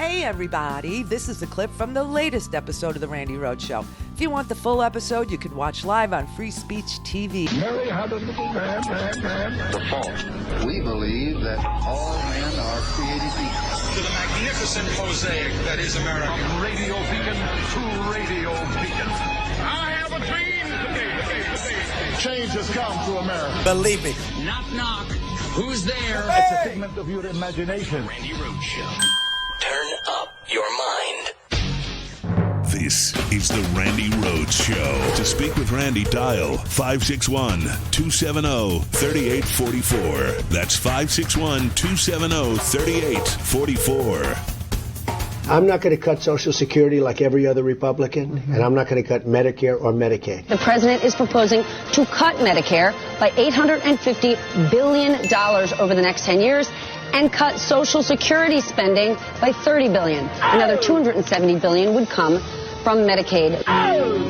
Hey everybody, this is a clip from the latest episode of the Randi Rhodes Show. If you want the full episode, you can watch live on Free Speech TV. Mary had a little man. The fault. We believe that all men are created equal. To the magnificent mosaic that is America. From radio beacon to radio beacon. I have a dream today. Change has come to America. Believe me. Knock, knock. Who's there? It's a figment of your imagination. Randi Rhodes Show. Turn up your mind. This is the Randi Rhodes Show. To speak with Randi, dial 561-270-3844. That's 561-270-3844. I'm not going to cut Social Security like every other Republican, and I'm not going to cut Medicare or Medicaid. The president is proposing to cut Medicare by $850 billion over the next 10 years and cut Social Security spending by $30 billion. Another $270 billion would come from Medicaid.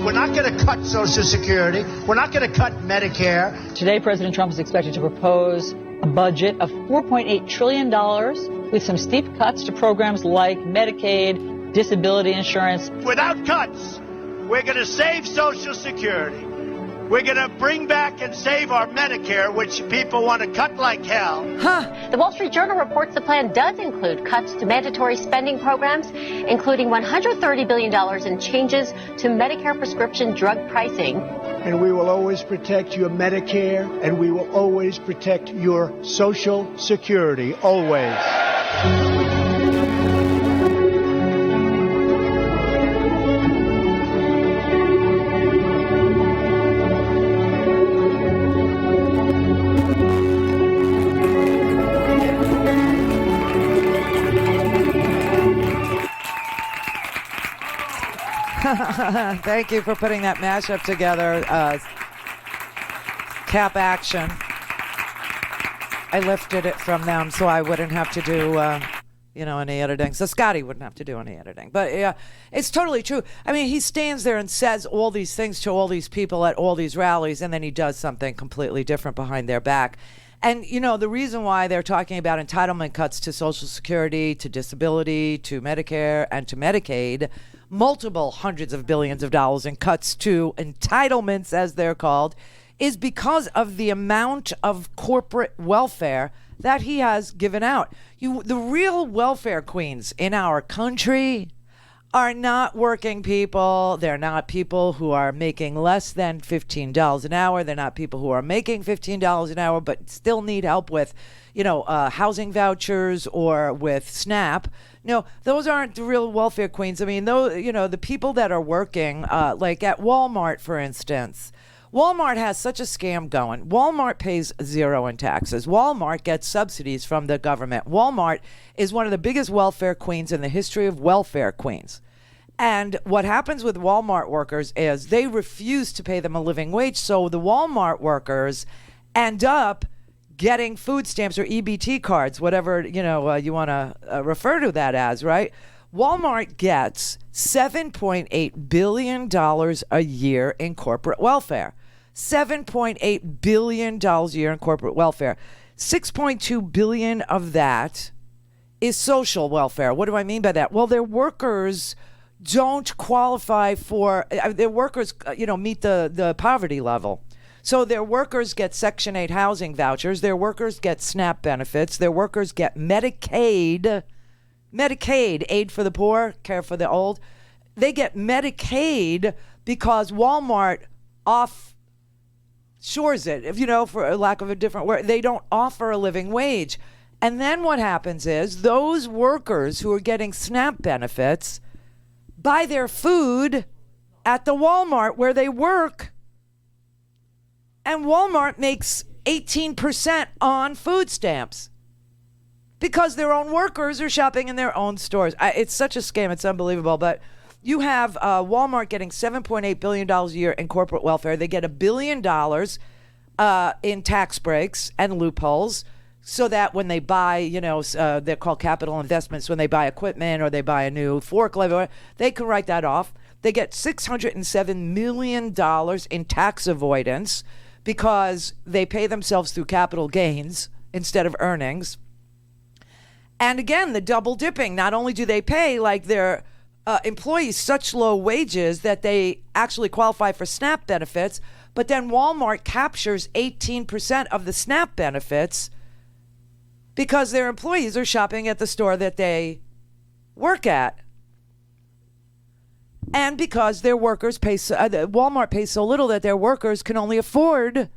We're not going to cut Social Security. We're not going to cut Medicare. Today, President Trump is expected to propose a budget of $4.8 trillion with some steep cuts to programs like Medicaid, disability insurance. Without cuts, we're going to save Social Security. We're going to bring back and save our Medicare, which people want to cut like hell. The Wall Street Journal reports the plan does include cuts to mandatory spending programs, including $130 billion in changes to Medicare prescription drug pricing. And we will always protect your Medicare, and we will always protect your Social Security, always. Thank you for putting that mashup together. Cap Action. I lifted it from them so I wouldn't have to do, any editing. So Scotty wouldn't have to do any editing. But yeah, it's totally true. I mean, he stands there and says all these things to all these people at all these rallies, and then he does something completely different behind their back. And, the reason why they're talking about entitlement cuts to Social Security, to disability, to Medicare, and to Medicaid, multiple hundreds of billions of dollars in cuts to entitlements, as they're called, is because of the amount of corporate welfare that he has given out. The real welfare queens in our country are not working people. They're not people who are making less than $15 an hour. They're not people who are making $15 an hour but still need help with, housing vouchers or with SNAP. No, those aren't the real welfare queens. I mean, the people that are working, like at Walmart, for instance. Walmart has such a scam going. Walmart pays zero in taxes. Walmart gets subsidies from the government. Walmart is one of the biggest welfare queens in the history of welfare queens. And what happens with Walmart workers is they refuse to pay them a living wage. So the Walmart workers end up getting food stamps or EBT cards, whatever, you want to refer to that as, right? Walmart gets $7.8 billion a year in corporate welfare. $7.8 billion a year in corporate welfare. $6.2 billion of that is social welfare. What do I mean by that? Well, their workers don't qualify for, their workers, meet the poverty level. So their workers get Section 8 housing vouchers. Their workers get SNAP benefits. Their workers get Medicaid, aid for the poor, care for the old. They get Medicaid because Walmart offshores it, for lack of a different word. They don't offer a living wage. And then what happens is those workers who are getting SNAP benefits buy their food at the Walmart where they work. And Walmart makes 18% on food stamps because their own workers are shopping in their own stores. It's such a scam. It's unbelievable. But you have Walmart getting $7.8 billion a year in corporate welfare. They get $1 billion in tax breaks and loopholes so that when they buy, they're called capital investments, when they buy equipment or they buy a new forklift, they can write that off. They get $607 million in tax avoidance because they pay themselves through capital gains instead of earnings. And again, the double dipping. Not only do they pay like their employees such low wages that they actually qualify for SNAP benefits, but then Walmart captures 18% of the SNAP benefits because their employees are shopping at the store that they work at. And because their workers pay, Walmart pays so little that their workers can only afford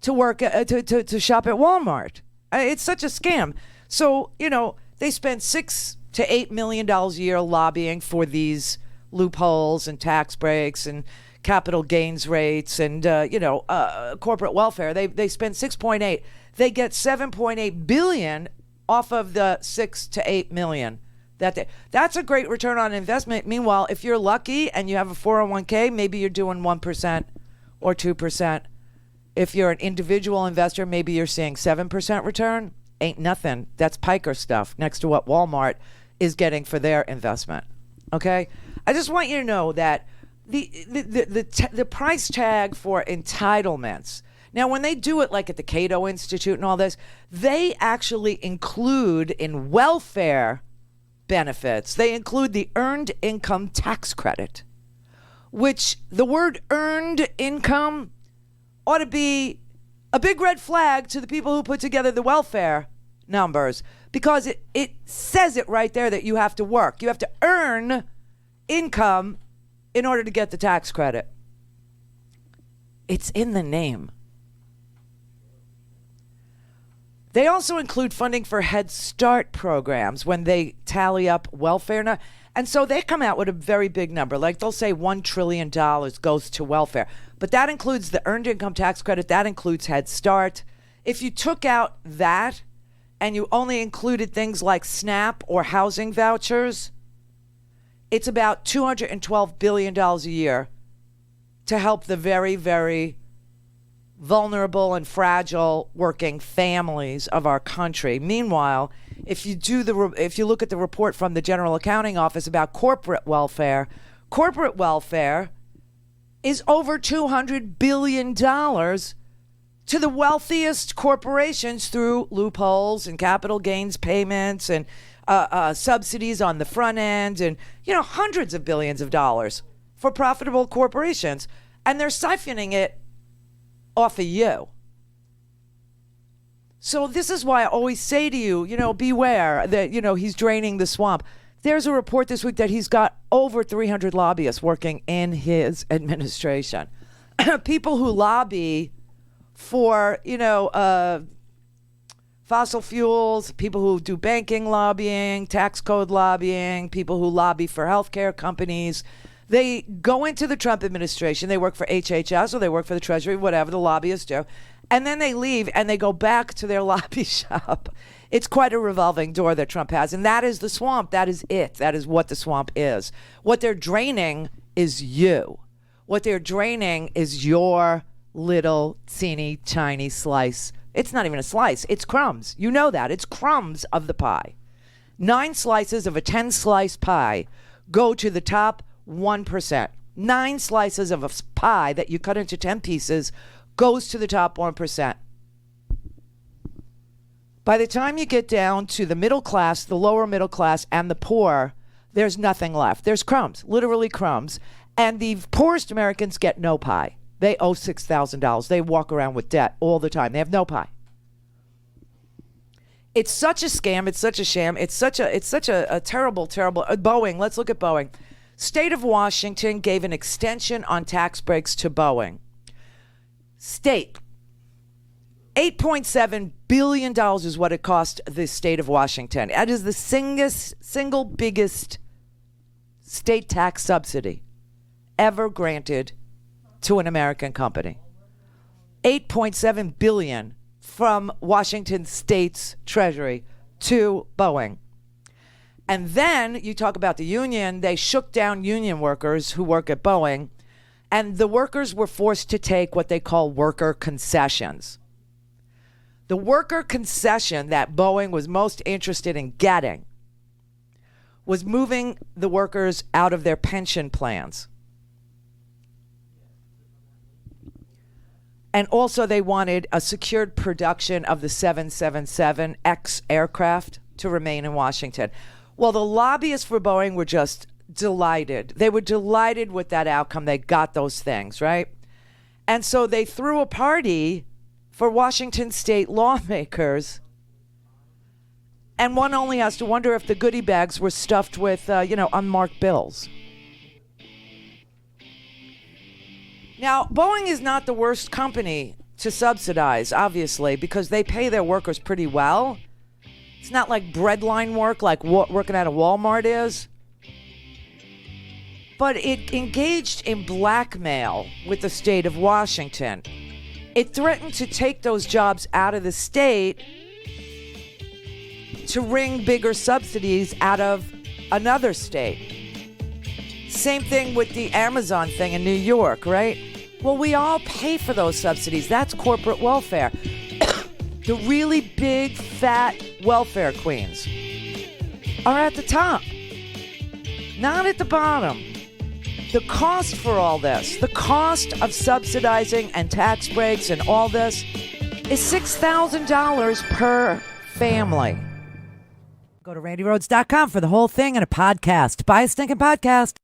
to work to shop at Walmart. It's such a scam. So, they spend $6 to $8 million a year lobbying for these loopholes and tax breaks and capital gains rates and, corporate welfare. They spend 6.8. They get 7.8 billion off of the 6 to 8 million. That's a great return on investment. Meanwhile, if you're lucky and you have a 401k, maybe you're doing 1% or 2%. If you're an individual investor, maybe you're seeing 7% return. Ain't nothing. That's piker stuff next to what Walmart is getting for their investment. Okay? I just want you to know that the price tag for entitlements. Now, when they do it like at the Cato Institute and all this, they actually include in welfare benefits, they include the earned income tax credit, which the word earned income ought to be a big red flag to the people who put together the welfare numbers, because it says it right there that you have to work. You have to earn income in order to get the tax credit. It's in the name. They also include funding for Head Start programs when they tally up welfare. And so they come out with a very big number. Like they'll say $1 trillion goes to welfare. But that includes the earned income tax credit. That includes Head Start. If you took out that and you only included things like SNAP or housing vouchers, it's about $212 billion a year to help the very, very vulnerable and fragile working families of our country. Meanwhile, if you look at the report from the General Accounting Office about corporate welfare is over $200 billion to the wealthiest corporations through loopholes and capital gains payments and subsidies on the front end and, hundreds of billions of dollars for profitable corporations. And they're siphoning it off of you. So this is why I always say to you, beware that, he's draining the swamp. There's a report this week that he's got over 300 lobbyists working in his administration. People who lobby for, fossil fuels, people who do banking lobbying, tax code lobbying, people who lobby for healthcare companies. They go into the Trump administration. They work for HHS or they work for the Treasury, whatever the lobbyists do. And then they leave and they go back to their lobby shop. It's quite a revolving door that Trump has. And that is the swamp. That is it. That is what the swamp is. What they're draining is you. What they're draining is your little teeny tiny slice. It's not even a slice. It's crumbs. You know that. It's crumbs of the pie. 9 slices of a 10-slice pie go to the top 1%. 9 slices of a pie that you cut into 10 pieces goes to the top 1%. By the time you get down to the middle class, the lower middle class, and the poor, there's nothing left. There's crumbs, literally crumbs. And the poorest Americans get no pie. They owe $6,000. They walk around with debt all the time. They have no pie. It's such a scam. It's such a sham. It's such a terrible Boeing. Let's look at Boeing. State of Washington gave an extension on tax breaks to Boeing. State, $8.7 billion is what it cost the state of Washington. That is the single biggest state tax subsidy ever granted to an American company. $8.7 billion from Washington State's Treasury to Boeing. And then you talk about the union. They shook down union workers who work at Boeing, and the workers were forced to take what they call worker concessions. The worker concession that Boeing was most interested in getting was moving the workers out of their pension plans. And also they wanted a secured production of the 777X aircraft. to remain in Washington. Well, the lobbyists for Boeing were just delighted. They were delighted with that outcome. They got those things, right? And so they threw a party for Washington state lawmakers. And one only has to wonder if the goodie bags were stuffed with, unmarked bills. Now, Boeing is not the worst company to subsidize, obviously, because they pay their workers pretty well. It's not like breadline work like working at a Walmart is. But it engaged in blackmail with the state of Washington. It threatened to take those jobs out of the state to wring bigger subsidies out of another state. Same thing with the Amazon thing in New York, right? Well, we all pay for those subsidies. That's corporate welfare. The really big, fat welfare queens are at the top, not at the bottom. The cost for all this, the cost of subsidizing and tax breaks and all this is $6,000 per family. Go to randyrhodes.com for the whole thing and a podcast. Buy a stinking podcast.